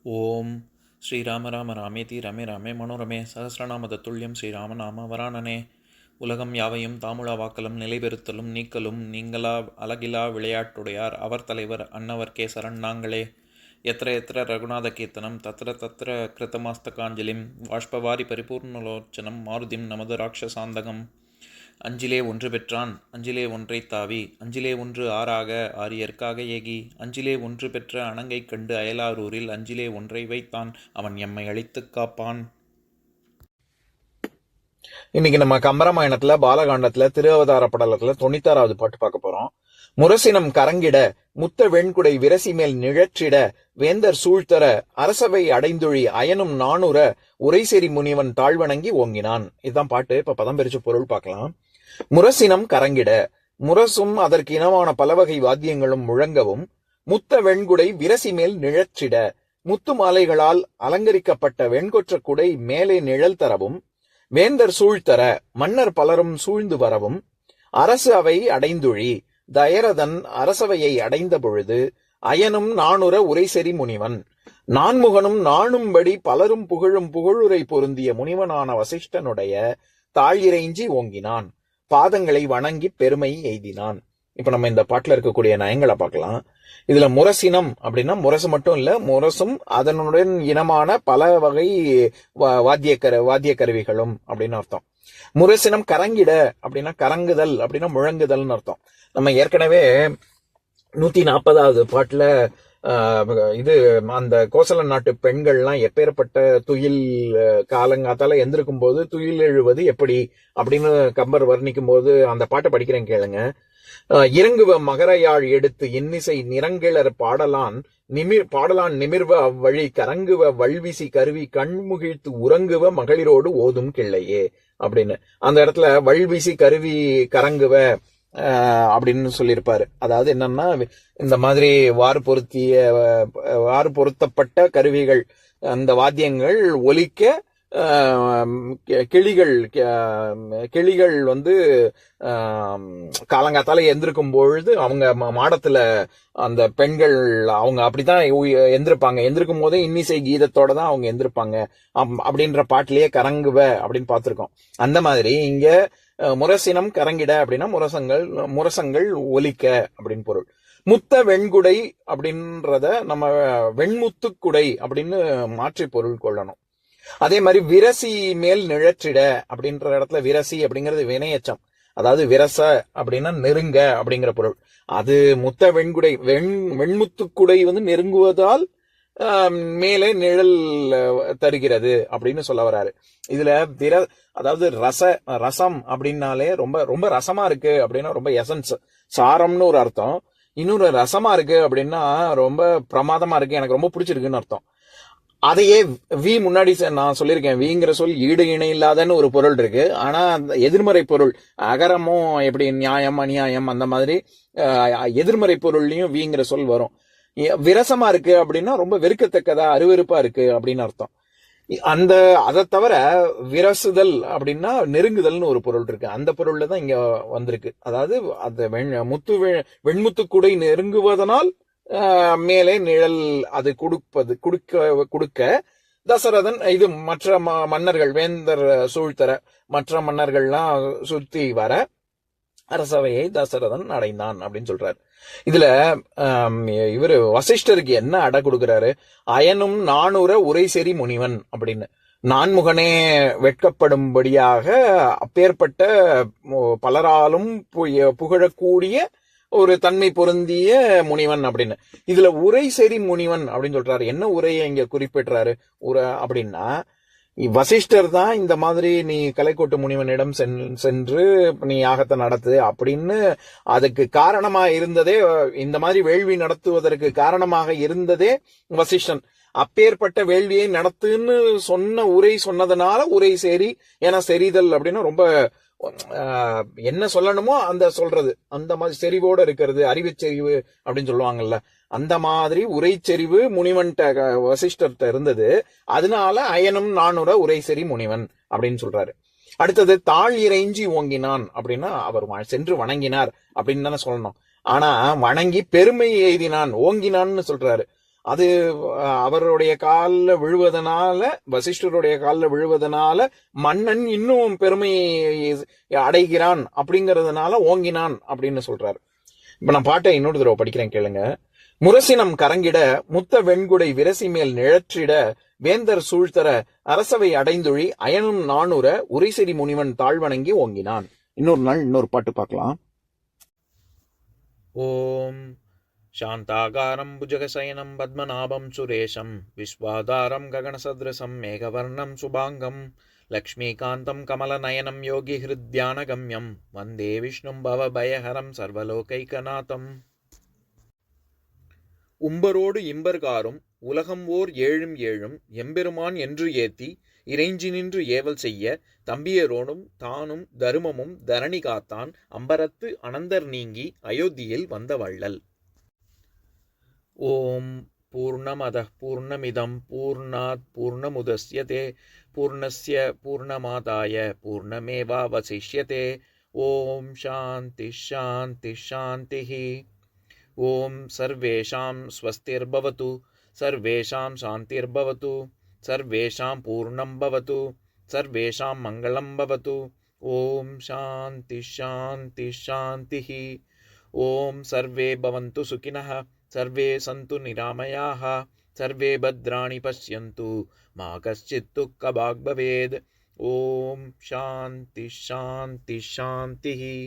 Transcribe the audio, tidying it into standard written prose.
ஓம் ஸ்ரீராம ராம ராமேதி ரமே ராமே மனோரமே சகசிரநாம தத்துல்யம் ஸ்ரீராம நாம வராணனே. உலகம் யாவையும் தாமுழா வாக்கலும் நிலைபெறுத்தலும் நீக்கலும் நீங்களா அழகிலா விளையாட்டுடையார் அவர் தலைவர் அன்னவர் கேசரன் நாங்களே. எத்திர எத்திர ரகுநாத கீர்த்தனம் தத்திர தத்திர கிருத்தமாஸ்தகாஞ்சலிம் வாஷ்பவாரி பரிபூர்ணலோச்சனம் மாருதிம் நமது ராட்சசாந்தகம். அஞ்சிலே ஒன்று பெற்றான் அஞ்சிலே ஒன்றை தாவி அஞ்சிலே ஒன்று ஆறாக ஆரியர்க்காக ஏகி அஞ்சிலே ஒன்று பெற்ற அணங்கை கண்டு அயலாரூரில் அஞ்சிலே ஒன்றை வைத்தான் அவன் எம்மை அழித்துக் காப்பான். இன்னைக்கு நம்ம கம்பராமாயணத்துல பாலகாண்டத்துல திருஅவதார படலத்துல 96வது பாட்டு பார்க்க போறோம். முரசினம் கரங்கிட முத்த வெண்குடை விரசி மேல் நிழற்றிட வேந்தர் சூழ்த்தர அரசவை அடைந்துழி அயனும் நாணுற உரைசெறி முனிவன் தாழ்வணங்கி ஓங்கினான். இதுதான் பாட்டு. இப்ப பதம் பிரிச்சு பொருள் பார்க்கலாம். முரசினம் கரங்கிட, முரசும் அதற்கு இனமான பலவகை வாத்தியங்களும் முழங்கவும், முத்த வெண்குடை விரசி மேல் நிழற்றிட, முத்து மாலைகளால் அலங்கரிக்கப்பட்ட வெண்கொற்ற குடை மேலே நிழல் தரவும், வேந்தர் சூழ்த்தர மன்னர் பலரும் சூழ்ந்து வரவும், அரசு அவை அடைந்துழி தயரதன் அரசவையை அடைந்த பொழுது அயனும் நாணுற உரைசெறி முனிவன் நான்முகனும் நாணும்படி பலரும் புகழும் புகழுரை பொருந்திய முனிவனான வசிஷ்டனுடைய தாழிறைஞ்சி ஓங்கினான், பாதங்களை வணங்கி பெருமை எய்தினான். இப்ப நம்ம இந்த பாட்டுல இருக்கக்கூடிய நயங்களை பார்க்கலாம். இதுல முரசினம் அப்படின்னா முரசு மட்டும் இல்ல, முரசும் அதனுடன் இனமான பல வகை வாத்திய கருவிகளும் அப்படின்னு அர்த்தம். முரசினம் கரங்கிட அப்படின்னா கரங்குதல் அப்படின்னா முழங்குதல்னு அர்த்தம். நம்ம ஏற்கனவே 140வது பாட்டுல இது அந்த கோசல நாட்டு பெண்கள்லாம் எப்பேற்பட்ட துயில் காலங்காத்தால எந்திருக்கும் போது துயில் எழுவது எப்படி அப்படின்னு கம்பர் வர்ணிக்கும் போது அந்த பாட்டை படிக்கிறேன் கேளுங்க. இறங்குவ மகரையாழ் எடுத்து இன்னிசை நிறங்கிளர் பாடலான் நிமிர்வ அவ்வழி கரங்குவ வல்விசி கருவி கண்முகிழ்த்து உறங்குவ மகளிரோடு ஓதும் கிள்ளையே அப்படின்னு அந்த இடத்துல வல்விசி கருவி கரங்குவ அப்படின்னு சொல்லியிருப்பாரு. அதாவது என்னன்னா, இந்த மாதிரி வாறு பொருத்தப்பட்ட கருவிகள் அந்த வாத்தியங்கள் ஒலிக்க கிளிகள் வந்து காலங்காத்தால எந்திருக்கும் பொழுது அவங்க மாடத்துல அந்த பெண்கள் அவங்க அப்படித்தான் எந்திருப்பாங்க. எந்திருக்கும் போதே இன்னிசை கீதத்தோட தான் அவங்க எந்திருப்பாங்க அப்படின்ற பாட்டிலேயே கரங்குவ அப்படின்னு பார்த்திருக்கோம். அந்த மாதிரி இங்க முரசினம் கரங்கிட அப்படின்னா முரசங்கள் ஒலிக்க அப்படின்னு பொருள். முத்த வெண்குடை அப்படின்றத நம்ம வெண்முத்துக்குடை அப்படின்னு மாற்றி பொருள் கொள்ளணும். அதே மாதிரி விரசி மேல் நிழற்றிட அப்படின்ற இடத்துல விரசி அப்படிங்கிறது வினையச்சம். அதாவது விரச அப்படின்னா நெருங்க அப்படிங்கிற பொருள். அது முத்த வெண்குடை வெண்முத்துக்குடை வந்து நெருங்குவதால் மேலே நிழல் தருகிறது அப்படின்னு சொல்ல வராரு. இதுல அதாவது ரசம் அப்படின்னாலே ரொம்ப ரொம்ப ரசமா இருக்கு அப்படின்னா ரொம்ப எசன்ஸ் சாரம்னு ஒரு அர்த்தம். இன்னொரு ரசமா இருக்கு அப்படின்னா ரொம்ப பிரமாதமா இருக்கு, எனக்கு ரொம்ப பிடிச்சிருக்குன்னு அர்த்தம். அதையே முன்னாடி நான் சொல்லியிருக்கேன், வீங்கிற சொல் ஈடு இணை இல்லாதன்னு ஒரு பொருள் இருக்கு. ஆனா அந்த எதிர்மறை பொருள் அகரமும் எப்படி நியாயம் அநியாயம் அந்த மாதிரி எதிர்மறை பொருள்லயும் வீங்கிற சொல் வரும். விரசமா இருக்கு அப்படின்னா ரொம்ப வெறுக்கத்தக்கதா அருவெருப்பா இருக்கு அப்படின்னு அர்த்தம். அதை தவிர விரசுதல் அப்படின்னா நெருங்குதல்னு ஒரு பொருள் இருக்கு. அந்த பொருள்ல தான் இங்க வந்திருக்கு. அதாவது அந்த வெண்முத்துக்குடை நெருங்குவதனால் மேலே நிழல் அது கொடுக்க தசரதன் இது மற்ற மன்னர்கள் வேந்தர் சூழ்த்தர மற்ற மன்னர்கள்லாம் சுத்தி வர அரசவையை தசரதன் அடைந்தான் அப்படின்னு சொல்றாரு. இதுல இவரு வசிஷ்டருக்கு என்ன அடை கொடுக்கிறாரு? அயனும் நாணுற உரைசெறி முனிவன் அப்படின்னு. நான்முகனே வெட்கப்படும்படியாக அப்பேற்பட்ட பலராலும் புகழக்கூடிய ஒரு தன்மை பொருந்திய முனிவன் அப்படின்னு. இதுல உரைசெறி முனிவன் அப்படின்னு சொல்றாரு. என்ன உரையை இங்க குறிப்பிடுறாரு? அப்படின்னா வசிஷ்டர் தான் இந்த மாதிரி நீ கலைக்கோட்டு முனிவனிடம் சென்று நீ யாகத்தை நடத்து அப்படின்னு அதுக்கு காரணமா இருந்ததே, இந்த மாதிரி வேள்வி நடத்துவதற்கு காரணமாக இருந்ததே வசிஷ்டன். அப்பேற்பட்ட வேள்வியை நடத்துன்னு சொன்ன உரை சொன்னதுனால உரை சேரி என செறிதல் அப்படின்னா ரொம்ப என்ன சொல்லணுமோ அந்த சொல்றது, அந்த மாதிரி செறிவோட இருக்கிறது, அறிவுச்செறிவு அப்படின்னு சொல்லுவாங்கல்ல, அந்த மாதிரி உரைச்செறிவு முனிவன்ட்ட வசிஷ்டர்கிட்ட இருந்தது. அதனால அயனும் நாணுற உரைசெறி முனிவன் அப்படின்னு சொல்றாரு. அடுத்தது தாழ் இறைஞ்சி ஓங்கினான் அப்படின்னா அவர் சென்று வணங்கினார் அப்படின்னு தானே சொல்லணும். ஆனா வணங்கி பெருமை எய்தினான், ஓங்கினான்னு சொல்றாரு. அது அவருடைய காலில் விழுவதனால, வசிஷ்டருடைய காலில் விழுவதனால மன்னன் இன்னும் பெருமை அடைகிறான், அப்படிங்கறதுனால ஓங்கினான் அப்படின்னு சொல்றாரு. இப்ப நான் பாட்டை இன்னொரு தடவை படிக்கிறேன், கேளுங்க. முரசினம் கரங்கிட முத்த வெண்குடை விரசி மேல் நிழற்றிட வேந்தர் சூழ்த்தர அரசவை அடைந்துழி அயனும் நானுர உரைசெறி முனிவன் தாழ்வணங்கி ஓங்கினான். இன்னொரு நாள் இன்னொரு பாட்டு பார்க்கலாம். ஓம் சாந்தாகாரம் புஜகசயனம் பத்மநாபம் சுரேஷம் விஸ்வாதாரம் ககனசத்ரசம் மேகவர்ணம் சுபாங்கம் லக்ஷ்மீகாந்தம் கமலநயனம் யோகி ஹிருத்யானகம்யம் வந்தே விஷ்ணும் பவபயஹரம் சர்வலோகைகநாதம். உம்பரோடு இம்பர்காரும் உலகம் ஓர் ஏழும் ஏழும் எம்பெருமான் என்று ஏத்தி இறைஞ்சி நின்று ஏவல் செய்ய தம்பியரோடும் தானும் தருமமும் தரணி காத்தான் அம்பரத்து அனந்தர் நீங்கி அயோத்தியில் வந்த வள்ளல். ஓம் பூர்ணமதః பூர்ணமிதம் பூர்ணாத் பூர்ணமுதஸ்யதே பூர்ணஸ்ய பூர்ணமாதாய பூர்ணமேவாவசிஷ்யதே. ஓம் சாந்தி சாந்தி சாந்திஹி. ஓம் சர்வேஷாம் ஸ்வஸ்திர்பவது சர்வேஷாம் சாந்திர்பவது சர்வேஷாம் பூர்ணம் பவது சர்வேஷாம் மங்களம் பவது. ஓம் சாந்தி சாந்தி சாந்திஹி. ஓம் சர்வே பவந்து சுகினः சர்வே சந்து நிராமயாः சர்வே பத்ராணி பஷ்யந்து மா கஷ்சித் துக்கபாக் பவேத். ஓம் சாந்தி சாந்தி சாந்திஹி.